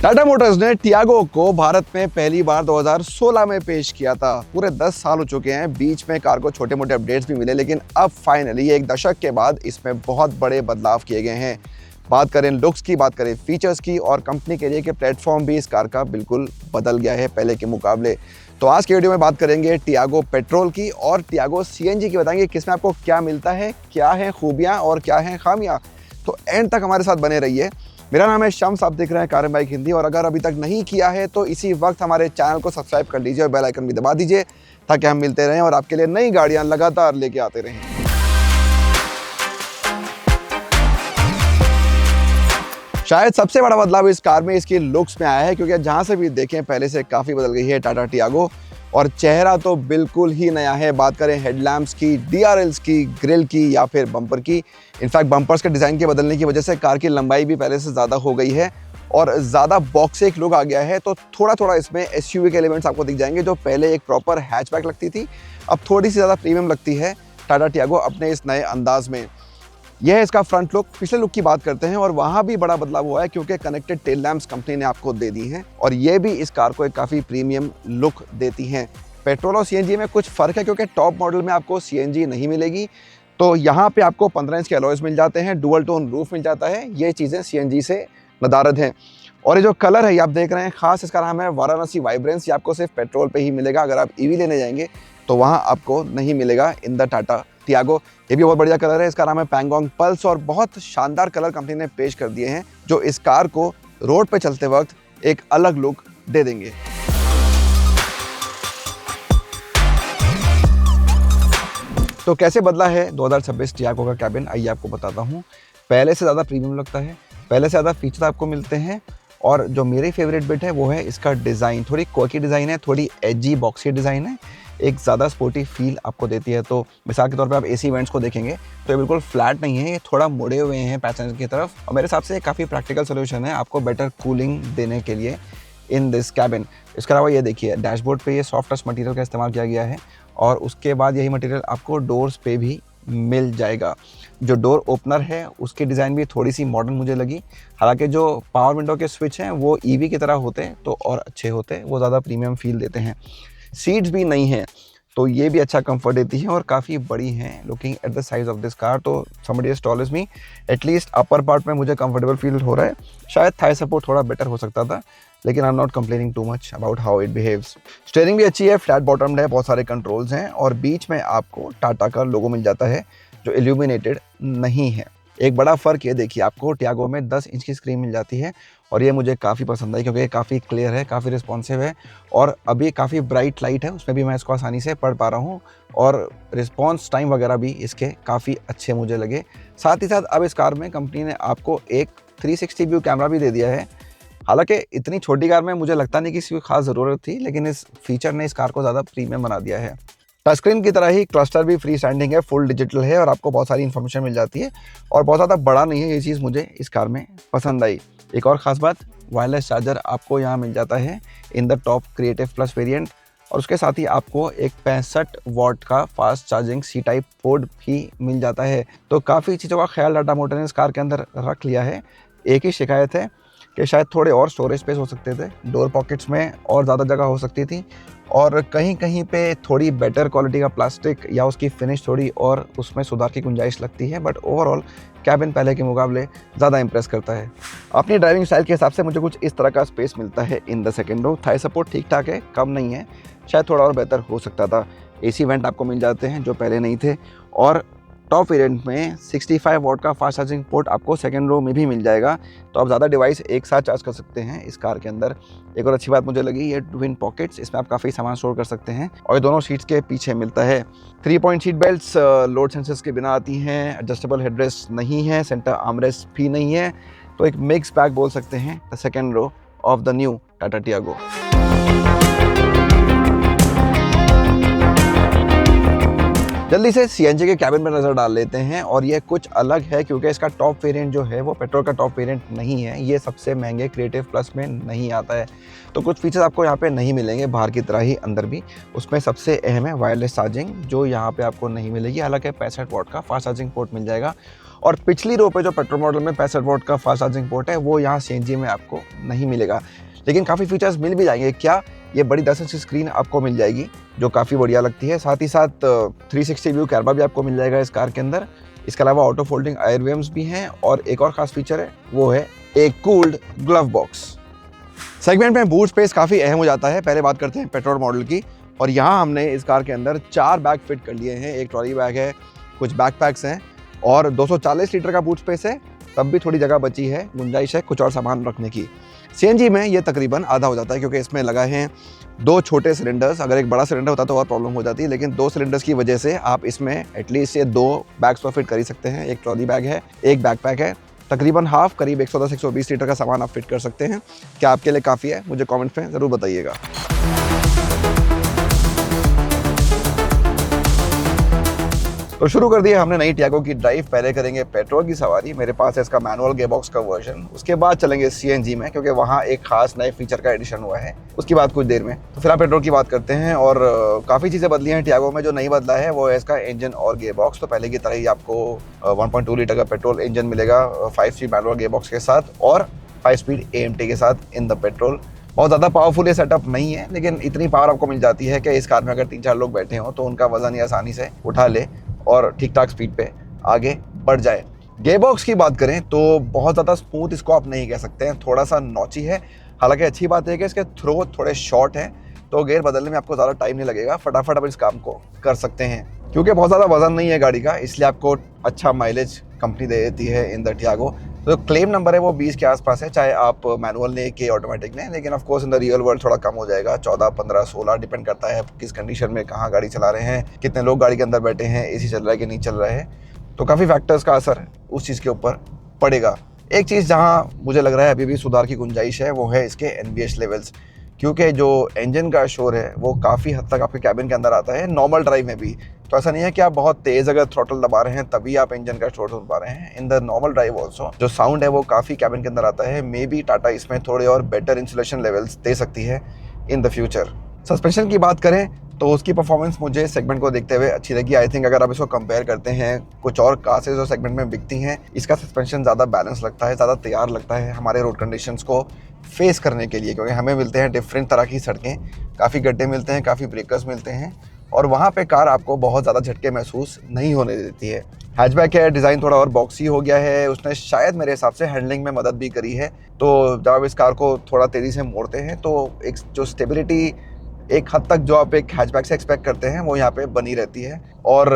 Tata Motors ने Tiago को भारत में पहली बार 2016 में पेश किया था। पूरे 10 साल हो चुके हैं, बीच में कार को छोटे मोटे अपडेट्स भी मिले, लेकिन अब फाइनली एक दशक के बाद इसमें बहुत बड़े बदलाव किए गए हैं। बात करें लुक्स की, बात करें फीचर्स की, और कंपनी के लिए कि प्लेटफॉर्म भी इस कार का बिल्कुल बदल गया है पहले के मुकाबले। तो आज के वीडियो में बात करेंगे टियागो पेट्रोल की और टियागो सीएनजी की। बताएंगे किसमें आपको क्या मिलता है, क्या है खूबियाँ और क्या है खामियाँ। तो एंड तक हमारे साथ बने रहिए। मेरा नाम है शम्स, आप देख रहे हैं कार एंड बाइक हिंदी, और अगर अभी तक नहीं किया है तो इसी वक्त हमारे चैनल को सब्सक्राइब कर लीजिए और बेल आइकन भी दबा दीजिए ताकि हम मिलते रहें और आपके लिए नई गाड़ियां लगातार लेके आते रहें। शायद सबसे बड़ा बदलाव इस कार में इसकी लुक्स में आया है, क्योंकि जहां से भी देखें पहले से काफ़ी बदल गई है टाटा टियागो, और चेहरा तो बिल्कुल ही नया है। बात करें हेडलैम्प्स की, डीआरएल्स की, ग्रिल की या फिर बम्पर की। इनफैक्ट बम्पर्स के डिज़ाइन के बदलने की वजह से कार की लंबाई भी पहले से ज़्यादा हो गई है और ज़्यादा बॉक्सिक लुक आ गया है। तो थोड़ा थोड़ा इसमें एसयूवी के एलिमेंट्स आपको दिख जाएंगे। जो पहले एक प्रॉपर हैचबैक लगती थी, अब थोड़ी सी ज़्यादा प्रीमियम लगती है टाटा टियागो अपने इस नए अंदाज में। यह है इसका फ्रंट लुक। पिछले लुक की बात करते हैं और वहाँ भी बड़ा बदलाव हुआ है, क्योंकि कनेक्टेड टेल लैम्प्स कंपनी ने आपको दे दी हैं और ये भी इस कार को एक काफ़ी प्रीमियम लुक देती हैं। पेट्रोल और सीएनजी में कुछ फ़र्क है, क्योंकि टॉप मॉडल में आपको सीएनजी नहीं मिलेगी। तो यहाँ पे आपको 15 इंच के अलॉयज़ मिल जाते हैं, डुअल टोन रूफ मिल जाता है। ये चीज़ें सीएनजी से नदारद हैं। और ये जो कलर है ये आप देख रहे हैं, ख़ास इसका नाम है वाराणसी वाइब्रेंस। ये आपको सिर्फ पेट्रोल पे ही मिलेगा। अगर आप ईवी लेने जाएंगे तो वहाँ आपको नहीं मिलेगा इन द टाटा टियागो। ये भी बहुत बढ़िया कलर है, इसका नाम है पैंगोंग पल्स, और बहुत शानदार कलर कंपनी ने पेश कर दिए हैं जो इस कार को रोड पे चलते वक्त एक अलग लुक दे देंगे। तो कैसे बदला है 2026 टियागो का कैबिन, आइए आपको बताता हूँ। पहले से ज़्यादा प्रीमियम लगता है, पहले से ज़्यादा फीचर आपको मिलते हैं, और जो मेरी फेवरेट बिट है वो है इसका डिज़ाइन। थोड़ी क्वर्की डिज़ाइन है, थोड़ी एजी बॉक्सी डिज़ाइन है, एक ज़्यादा स्पोर्टी फील आपको देती है। तो मिसाल के तौर पे आप एसी वेंट्स को देखेंगे तो ये बिल्कुल फ्लैट नहीं है, ये थोड़ा मुड़े हुए हैं पैसेंजर की तरफ, और मेरे हिसाब से काफ़ी प्रैक्टिकल सोल्यूशन है आपको बेटर कूलिंग देने के लिए इन दिस कैबिन। इसके अलावा ये देखिए, डैशबोर्ड पे ये सॉफ्ट टच मटेरियल का इस्तेमाल किया गया है, और उसके बाद यही मटेरियल आपको डोर्स पे भी मिल जाएगा। जो डोर ओपनर है उसकी डिज़ाइन भी थोड़ी सी मॉडर्न मुझे लगी। हालांकि जो पावर विंडो के स्विच हैं वो ईवी की तरह होते हैं तो और अच्छे होते हैं, वो ज़्यादा प्रीमियम फील देते हैं। सीट्स भी नहीं हैं तो ये भी अच्छा कंफर्ट देती है और काफ़ी बड़ी हैं। Looking at the size of this car, तो somebody as tall as me, at least upper part में मुझे कंफर्टेबल फील हो रहा है। शायद थाई सपोर्ट थोड़ा बेटर हो सकता था, लेकिन I am not complaining too much about how it behaves. Steering भी अच्छी है, फ्लैट बॉटम्ड है, बहुत सारे कंट्रोल्स हैं, और बीच में आपको टाटा का लोगो मिल जाता है जो इल्यूमिनेटेड नहीं है। एक बड़ा फ़र्क ये देखिए, आपको टियागो में 10 इंच की स्क्रीन मिल जाती है, और ये मुझे काफ़ी पसंद आई, क्योंकि ये काफ़ी क्लियर है, काफ़ी रिस्पॉन्सिव है, और अभी काफ़ी ब्राइट लाइट है उसमें भी मैं इसको आसानी से पढ़ पा रहा हूँ, और रिस्पॉन्स टाइम वगैरह भी इसके काफ़ी अच्छे मुझे लगे। साथ ही साथ अब इस कार में कंपनी ने आपको एक 360 व्यू कैमरा भी दे दिया है। हालांकि इतनी छोटी कार में मुझे लगता नहीं कि इसकी खास ज़रूरत थी, लेकिन इस फीचर ने इस कार को ज़्यादा प्रीमियम बना दिया है। टच स्क्रीन की तरह ही क्लस्टर भी फ्री स्टैंडिंग है, फुल डिजिटल है, और आपको बहुत सारी इन्फॉर्मेशन मिल जाती है, और बहुत ज़्यादा बड़ा नहीं है। ये चीज़ मुझे इस कार में पसंद आई। एक और ख़ास बात, वायरलेस चार्जर आपको यहाँ मिल जाता है in the top creative plus variant, और उसके साथ ही आपको एक 65 वाट का fast charging C type port भी मिल जाता है। तो काफ़ी चीज़ों का ख्याल टाटा मोटर ने इस कार के अंदर रख लिया है। एक ही शिकायत है कि शायद थोड़े और स्टोरेज स्पेस हो सकते थे, डोर पॉकेट्स में और ज़्यादा जगह हो सकती थी, और कहीं कहीं पे थोड़ी बेटर क्वालिटी का प्लास्टिक या उसकी फिनिश थोड़ी और उसमें सुधार की गुंजाइश लगती है। बट ओवरऑल कैबिन पहले के मुकाबले ज़्यादा इंप्रेस करता है। अपनी ड्राइविंग स्टाइल के हिसाब से मुझे कुछ इस तरह का स्पेस मिलता है in the second row. Thigh support ठीक ठाक है, कम नहीं है, शायद थोड़ा और बेहतर हो सकता था। एसी वेंट आपको मिल जाते हैं जो पहले नहीं थे, और टॉप वेरिएंट में 65 वाट का फास्ट चार्जिंग पोर्ट आपको सेकंड रो में भी मिल जाएगा, तो आप ज़्यादा डिवाइस एक साथ चार्ज कर सकते हैं इस कार के अंदर। एक और अच्छी बात मुझे लगी, ये ट्विन पॉकेट्स, इसमें आप काफ़ी सामान स्टोर कर सकते हैं, और ये दोनों सीट्स के पीछे मिलता है। 3 point seat belts load sensors के बिना आती हैं, एडजस्टेबल हेडरेस्ट नहीं है, सेंटर आर्मरेस्ट भी नहीं है, तो एक मिक्स बैग बोल सकते हैं the second row of the new Tata Tiago. जल्दी से सीएनजी के कैबिन पर नज़र डाल लेते हैं और ये कुछ अलग है क्योंकि इसका टॉप वेरिएंट जो है वो पेट्रोल का टॉप वेरिएंट नहीं है, ये सबसे महंगे क्रिएटिव प्लस में नहीं आता है। तो कुछ फीचर्स आपको यहाँ पे नहीं मिलेंगे बाहर की तरह ही अंदर भी। उसमें सबसे अहम है वायरलेस चार्जिंग जो यहाँ पे आपको नहीं मिलेगी, हालांकि 65 वॉट का फास्ट चार्जिंग पोर्ट मिल जाएगा। और पिछली रो पे जो पेट्रोल मॉडल में 65 वॉट का फास्ट चार्जिंग पोर्ट है वो यहाँ सीएनजी में आपको नहीं मिलेगा, लेकिन काफ़ी फीचर्स मिल भी जाएंगे। क्या, ये बड़ी 10 इंच स्क्रीन आपको मिल जाएगी जो काफ़ी बढ़िया लगती है। साथ ही साथ 360 व्यू कैमरा भी आपको मिल जाएगा इस कार के अंदर। इसके अलावा ऑटो फोल्डिंग एयर वेव्स भी हैं और एक और ख़ास फीचर है वो है एक कूल्ड ग्लव बॉक्स। सेगमेंट में बूट स्पेस काफ़ी अहम हो जाता है। पहले बात करते हैं पेट्रोल मॉडल की, और यहाँ हमने इस कार के अंदर 4 बैग फिट कर लिए हैं। एक ट्रॉली बैग है, कुछ बैकपैक्स हैं और 240 लीटर का बूट स्पेस है, तब भी थोड़ी जगह बची है, गुंजाइश है कुछ और सामान रखने की। सीएनजी में ये तकरीबन आधा हो जाता है क्योंकि इसमें लगा है 2 छोटे सिलेंडर्स। अगर एक बड़ा सिलेंडर होता तो और प्रॉब्लम हो जाती है, लेकिन 2 सिलेंडर्स की वजह से आप इसमें एटलीस्ट ये 2 बैग्स पर फिट कर ही सकते हैं। एक ट्रॉली बैग है, एक बैकपैक है, तकरीबन हाफ करीब 110-120 लीटर का सामान आप फिट कर सकते हैं। क्या आपके लिए काफ़ी है? मुझे कमेंट में ज़रूर बताइएगा। तो शुरू कर दिया हमने नई टियागो की ड्राइव। पहले करेंगे पेट्रोल की सवारी, मेरे पास है इसका मैनुअल गेयरबॉक्स का वर्जन। उसके बाद चलेंगे सीएनजी में क्योंकि वहाँ एक खास नए फीचर का एडिशन हुआ है, उसकी बात कुछ देर में। तो फिलहाल पेट्रोल की बात करते हैं और काफ़ी चीज़ें बदली हैं टियागो में। जो नहीं बदला है वो है इसका इंजन और गेयरबॉक्स। तो पहले की तरह ही आपको 1.2 लीटर का पेट्रोल इंजन मिलेगा 5 स्पीड मैनुअल गेयरबॉक्स के साथ और 5 स्पीड AMT के साथ इन द पेट्रोल। बहुत ज़्यादा पावरफुल ये सेटअप नहीं है, लेकिन इतनी पावर आपको मिल जाती है कि इस कार में अगर 3-4 लोग बैठे हों तो उनका वजन ये आसानी से उठा ले और ठीक ठाक स्पीड पे आगे बढ़ जाए। गेयरबॉक्स की बात करें तो बहुत ज़्यादा स्मूथ इसको आप नहीं कह सकते हैं, थोड़ा सा नॉची है। हालांकि अच्छी बात है कि इसके थ्रो थोड़े शॉर्ट हैं तो गेयर बदलने में आपको ज़्यादा टाइम नहीं लगेगा, फटाफट आप इस काम को कर सकते हैं। क्योंकि बहुत ज़्यादा वजन नहीं है गाड़ी का, इसलिए आपको अच्छा माइलेज कंपनी दे देती है इन द टियागो। तो क्लेम नंबर है वो 20 के आसपास है, चाहे आप मैनुअल लें कि ऑटोमेटिक लें, लेकिन of course in the real world थोड़ा कम हो जाएगा, 14, 15, 16 डिपेंड करता है किस कंडीशन में कहाँ गाड़ी चला रहे हैं, कितने लोग गाड़ी के अंदर बैठे हैं, एसी चल रहा है कि नहीं चल रहा है। तो काफ़ी फैक्टर्स का असर उस चीज़ के ऊपर पड़ेगा। एक चीज़ जहाँ मुझे लग रहा है अभी भी सुधार की गुंजाइश है वो है इसके NVH लेवल्स, क्योंकि जो इंजन का शोर है वो काफ़ी हद तक आपके कैबिन के अंदर आता है नॉर्मल ड्राइव में भी। तो ऐसा नहीं है कि आप बहुत तेज़ अगर थ्रॉटल दबा रहे हैं तभी आप इंजन का शोर सुन पा रहे हैं। In the normal drive also जो साउंड है वो काफ़ी कैबिन के अंदर आता है। मे बी टाटा इसमें थोड़े और बेटर इंसुलेशन लेवल्स दे सकती है इन द फ्यूचर। सस्पेंशन की बात करें तो उसकी परफॉर्मेंस मुझे सेगमेंट को देखते हुए अच्छी लगी। आई थिंक अगर आप इसको कंपेयर करते हैं कुछ और कार्स जो सेगमेंट में बिकती हैं, इसका सस्पेंशन ज़्यादा बैलेंस लगता है, ज़्यादा तैयार लगता है हमारे रोड कंडीशंस को फेस करने के लिए, क्योंकि हमें मिलते हैं डिफरेंट तरह की सड़कें, काफ़ी गड्ढे मिलते हैं, काफ़ी ब्रेकर्स मिलते हैं और वहाँ पे कार आपको बहुत ज़्यादा झटके महसूस नहीं होने देती है। हैचबैक है, डिज़ाइन थोड़ा और बॉक्सी हो गया है, उसने शायद मेरे हिसाब से हैंडलिंग में मदद भी करी है। तो जब आप इस कार को थोड़ा तेज़ी से मोड़ते हैं तो एक जो स्टेबिलिटी एक हद तक जो आप एक हैचबैक से एक्सपेक्ट करते हैं वो यहाँ पे बनी रहती है और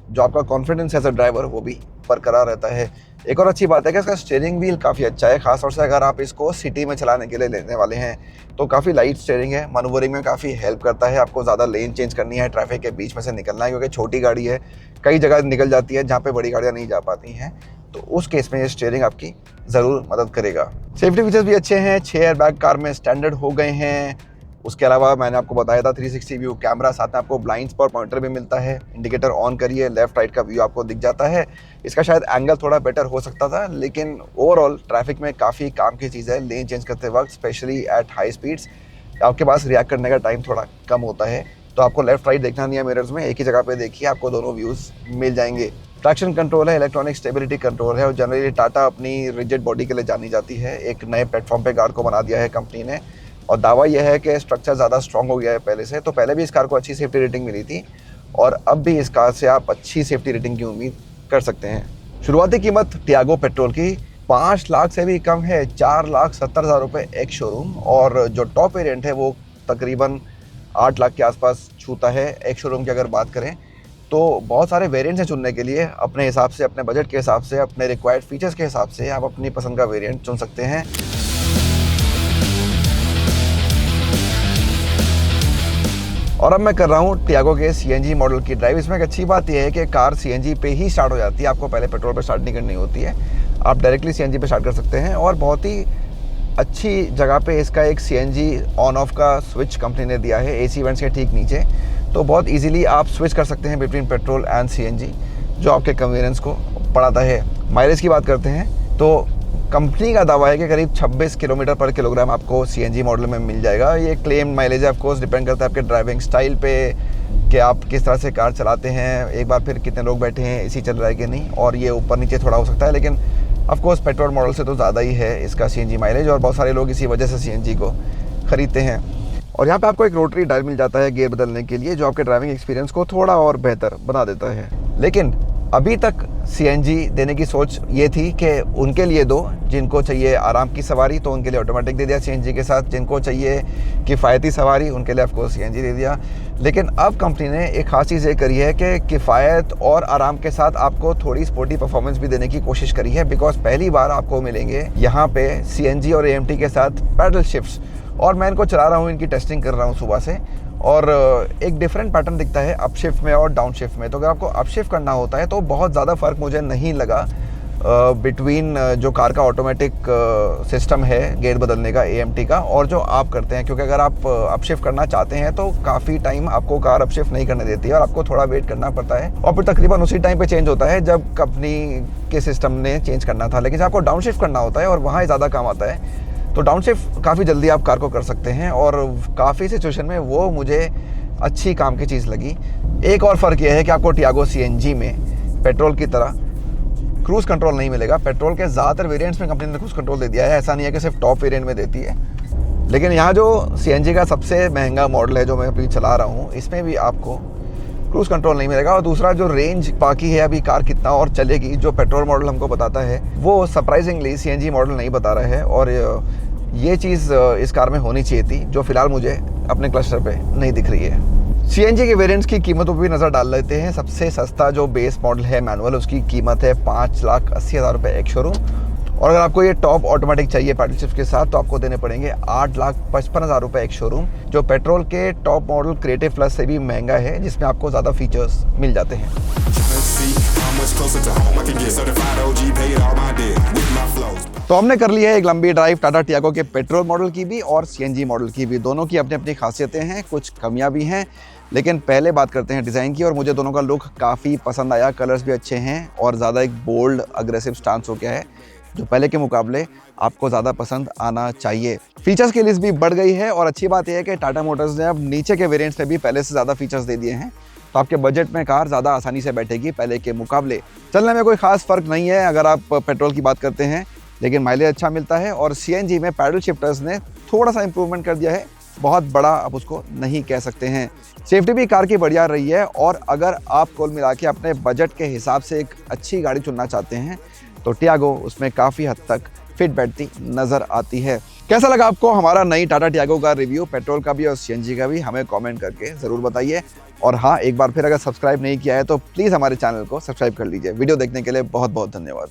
जो आपका कॉन्फिडेंस एज अ ड्राइवर वो भी बरकरार रहता है। एक और अच्छी बात है कि इसका स्टीयरिंग व्हील काफ़ी अच्छा है, खासतौर से अगर आप इसको सिटी में चलाने के लिए लेने वाले हैं तो काफ़ी लाइट स्टीयरिंग है, मनूवरिंग में काफ़ी हेल्प करता है। आपको ज़्यादा लेन चेंज करनी है, ट्रैफिक के बीच में से निकलना है, क्योंकि छोटी गाड़ी है, कई जगह निकल जाती है जहाँ पे बड़ी गाड़ियाँ नहीं जा पाती हैं, तो उस केस में ये स्टीयरिंग आपकी ज़रूर मदद करेगा। सेफ्टी फीचर्स भी अच्छे हैं, 6 एयरबैग कार में स्टैंडर्ड हो गए हैं। उसके अलावा मैंने आपको बताया था 360 व्यू कैमरा, साथ में आपको ब्लाइंड स्पॉट पॉइंटर भी मिलता है। इंडिकेटर ऑन करिए, लेफ्ट राइट का व्यू आपको दिख जाता है। इसका शायद एंगल थोड़ा बेटर हो सकता था, लेकिन ओवरऑल ट्रैफिक में काफ़ी काम की चीज़ है। लेन चेंज करते वक्त स्पेशली एट हाई स्पीड्स आपके पास रिएक्ट करने का टाइम थोड़ा कम होता है, तो आपको लेफ्ट राइट देखना नहीं है मिरर्स में, एक ही जगह पे देखिए, आपको दोनों व्यूज़ मिल जाएंगे। ट्रैक्शन कंट्रोल है, इलेक्ट्रॉनिक स्टेबिलिटी कंट्रोल है और जनरली टाटा अपनी रिजिड बॉडी के लिए जानी जाती है। एक नए प्लेटफॉर्म पे कार को बना दिया है कंपनी ने और दावा यह है कि स्ट्रक्चर ज़्यादा स्ट्रॉन्ग हो गया है पहले से। तो पहले भी इस कार को अच्छी सेफ्टी रेटिंग मिली थी और अब भी इस कार से आप अच्छी सेफ्टी रेटिंग की उम्मीद कर सकते हैं। शुरुआती कीमत टियागो पेट्रोल की 5 लाख से भी कम है, 4,70,000 रुपये एक शोरूम, और जो टॉप वेरिएंट है वो तकरीबन 8 लाख के आसपास छूता है एक शोरूम की अगर बात करें। तो बहुत सारे वेरिएंट्स हैं चुनने के लिए, अपने हिसाब से, अपने बजट के हिसाब से, अपने रिक्वायर्ड फीचर्स के हिसाब से आप अपनी पसंद का वेरिएंट चुन सकते हैं। और अब मैं कर रहा हूँ टियागो के सीएनजी मॉडल की ड्राइव। इसमें एक अच्छी बात यह है कि कार सीएनजी पे ही स्टार्ट हो जाती है, आपको पहले पेट्रोल पे स्टार्ट नहीं करनी होती है, आप डायरेक्टली सीएनजी पे स्टार्ट कर सकते हैं। और बहुत ही अच्छी जगह पे इसका एक सीएनजी ऑन ऑफ का स्विच कंपनी ने दिया है एसी वेंट्स के ठीक नीचे। तो बहुत इजीली आप स्विच कर सकते हैं बिटवीन पेट्रोल एंड सीएनजी, जो आपके कन्वीनियंस को बढ़ाता है। माइलेज की बात करते हैं तो कंपनी का दावा है कि करीब 26 किलोमीटर पर किलोग्राम आपको सीएनजी मॉडल में मिल जाएगा। ये क्लेम माइलेज है, ऑफकोर्स डिपेंड करता है आपके ड्राइविंग स्टाइल पे कि आप किस तरह से कार चलाते हैं, एक बार फिर कितने लोग बैठे हैं, एसी चल रहा है कि नहीं, और ये ऊपर नीचे थोड़ा हो सकता है, लेकिन ऑफकोर्स पेट्रोल मॉडल से तो ज़्यादा ही है इसका सीएनजी माइलेज, और बहुत सारे लोग इसी वजह से सीएनजी को ख़रीदते हैं। और यहाँ पे आपको एक रोटरी डायल मिल जाता है गियर बदलने के लिए, जो आपके ड्राइविंग एक्सपीरियंस को थोड़ा और बेहतर बना देता है। लेकिन अभी तक सीएनजी देने की सोच ये थी कि उनके लिए दो, जिनको चाहिए आराम की सवारी तो उनके लिए ऑटोमेटिक दे दिया सीएनजी के साथ, जिनको चाहिए किफ़ायती सवारी उनके लिए ऑफकोर्स सीएनजी दे दिया। लेकिन अब कंपनी ने एक खास चीज़ ये करी है कि किफ़ायत और आराम के साथ आपको थोड़ी स्पोर्टी परफॉर्मेंस भी देने की कोशिश करी है, बिकॉज पहली बार आपको मिलेंगे यहाँ पे सीएनजी और एएमटी के साथ पैडल शिफ्ट्स। और मैं इनको चला रहा हूँ, इनकी टेस्टिंग कर रहा हूँ सुबह से, और एक डिफरेंट पैटर्न दिखता है अप शिफ्ट में और डाउन शिफ्ट में। तो अगर आपको अप शिफ्ट करना होता है तो बहुत ज़्यादा फ़र्क मुझे नहीं लगा बिटवीन जो कार का ऑटोमेटिक सिस्टम है गियर बदलने का एएमटी का और जो आप करते हैं, क्योंकि अगर आप अप शिफ्ट करना चाहते हैं तो काफ़ी टाइम आपको कार अप शिफ्ट नहीं करने देती है और आपको थोड़ा वेट करना पड़ता है, और फिर तकरीबन उसी टाइम पे चेंज होता है जब कंपनी के सिस्टम ने चेंज करना था। लेकिन जब आपको डाउन शिफ्ट करना होता है और वहाँ ज़्यादा काम आता है, तो डाउन शिफ्ट काफ़ी जल्दी आप कार को कर सकते हैं, और काफ़ी सिचुएशन में वो मुझे अच्छी काम की चीज़ लगी। एक और फ़र्क यह है कि आपको टियागो सीएनजी में पेट्रोल की तरह क्रूज़ कंट्रोल नहीं मिलेगा। पेट्रोल के ज़्यादातर वेरिएंट्स में कंपनी ने क्रूज़ कंट्रोल दे दिया है, ऐसा नहीं है कि सिर्फ टॉप वेरिएंट में देती है। लेकिन यहाँ जो सीएनजी का सबसे महंगा मॉडल है जो मैं अभी चला रहा हूँ, इसमें भी आपको क्रूज़ कंट्रोल नहीं मिलेगा। और दूसरा जो रेंज बाकी है अभी कार कितना और चलेगी, जो पेट्रोल मॉडल हमको बताता है, वो सरप्राइजिंगली सीएनजी मॉडल नहीं बता रहा है, और ये चीज़ इस कार में होनी चाहिए थी, जो फिलहाल मुझे अपने क्लस्टर पे नहीं दिख रही है। सीएनजी के वेरिएंट्स की कीमतों पर भी नज़र डाल लेते हैं। सबसे सस्ता जो बेस मॉडल है मैनुअल, उसकी कीमत है 5,80,000 रुपये एक शोरूम, और अगर आपको ये टॉप ऑटोमेटिक चाहिए पैडल शिफ्ट के साथ तो आपको देने पड़ेंगे 8,55,000 रुपये एक शोरूम, जो पेट्रोल के टॉप मॉडल क्रिएटिव प्लस से भी महंगा है, जिसमें आपको ज़्यादा फीचर्स मिल जाते हैं। तो हमने कर लिया है एक लंबी ड्राइव टाटा टियागो के पेट्रोल मॉडल की भी और सीएनजी मॉडल की भी। दोनों की अपनी अपनी खासियतें हैं, कुछ कमियां भी हैं, लेकिन पहले बात करते हैं डिज़ाइन की। और मुझे दोनों का लुक काफ़ी पसंद आया, कलर्स भी अच्छे हैं और ज़्यादा एक बोल्ड अग्रेसिव स्टांस हो गया है, जो पहले के मुकाबले आपको ज़्यादा पसंद आना चाहिए। फीचर्स की लिस्ट भी बढ़ गई है, और अच्छी बात यह है कि टाटा मोटर्स ने अब नीचे के वेरिएंट्स में भी पहले से ज़्यादा फीचर्स दे दिए हैं, तो आपके बजट में कार ज़्यादा आसानी से बैठेगी पहले के मुकाबले। चलने में कोई ख़ास फ़र्क नहीं है अगर आप पेट्रोल की बात करते हैं, लेकिन माइलेज अच्छा मिलता है, और सीएनजी में पैडल शिफ्टर्स ने थोड़ा सा इंप्रूवमेंट कर दिया है, बहुत बड़ा आप उसको नहीं कह सकते हैं। सेफ्टी भी कार की बढ़िया रही है, और अगर आप कुल मिला के अपने बजट के हिसाब से एक अच्छी गाड़ी चुनना चाहते हैं तो टियागो उसमें काफ़ी हद तक फिट बैठती नज़र आती है। कैसा लगा आपको हमारा नई टाटा टियागो का रिव्यू, पेट्रोल का भी और सीएनजी का भी? हमें कमेंट करके ज़रूर बताइए। और हाँ, एक बार फिर अगर सब्सक्राइब नहीं किया है तो प्लीज़ हमारे चैनल को सब्सक्राइब कर लीजिए। वीडियो देखने के लिए बहुत बहुत धन्यवाद।